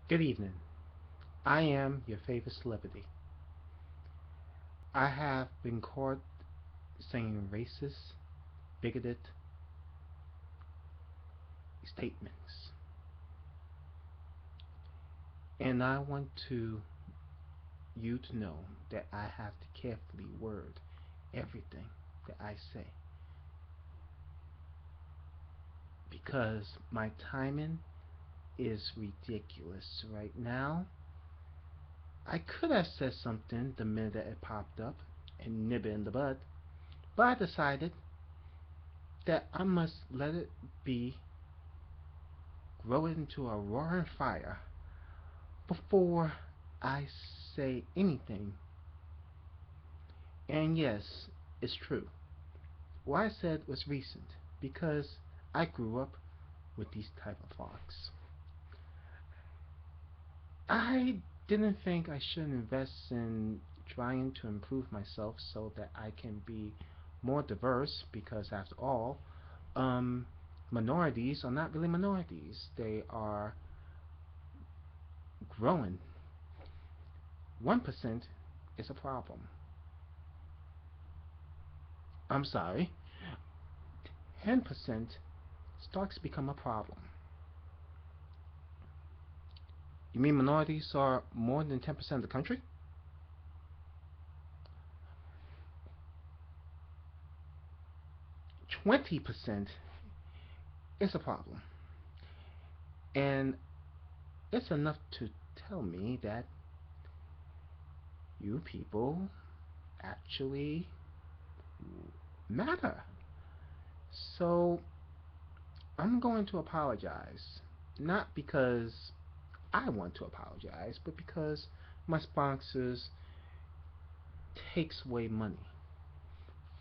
Good evening. I am your favorite celebrity. I have been caught saying racist, bigoted statements. And I want you to know that I have to carefully word everything that I say. Because my timing is ridiculous right now. I could have said something the minute that it popped up and nib it in the bud, but I decided that I must let it be, grow it into a roaring fire before I say anything. And yes, it's true. What I said was recent because I grew up with these type of thoughts. I didn't think I should invest in trying to improve myself so that I can be more diverse because after all, um, minorities are not really minorities. They are growing. 1% is a problem. I'm sorry. 10% starts to become a problem. You mean minorities are more than 10% of the country? 20% is a problem. And it's enough to tell me that you people actually matter. So I'm going to apologize. Not because I want to apologize, but because my sponsors takes away money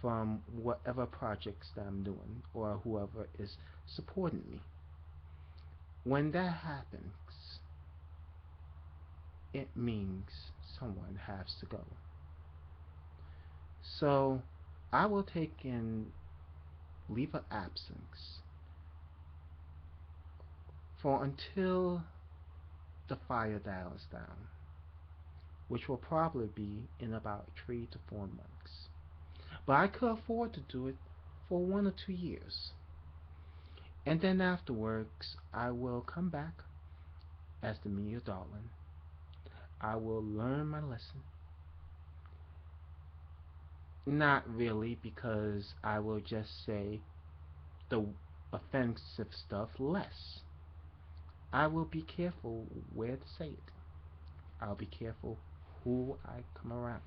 from whatever projects that I'm doing or whoever is supporting me. When that happens, it means someone has to go. So I will take in leave of absence for until the fire dials down, which will probably be in about 3 to 4 months. But I could afford to do it for 1 or 2 years. And then afterwards, I will come back as the media darling. I will learn my lesson. Not really, because I will just say the offensive stuff less. I will be careful where to say it. I'll be careful who I come around,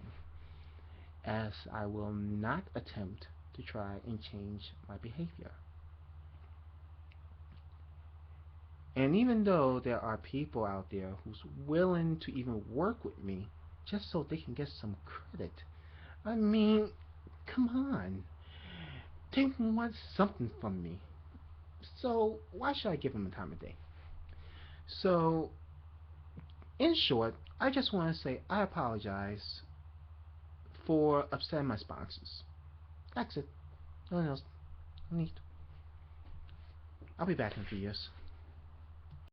as I will not attempt to try and change my behavior. And even though there are people out there who's willing to even work with me just so they can get some credit, I mean, come on. They want something from me. So why should I give them the time of day? So, in short, I just want to say I apologize for upsetting my sponsors. That's it. Nothing else. Neat. I'll be back in a few years.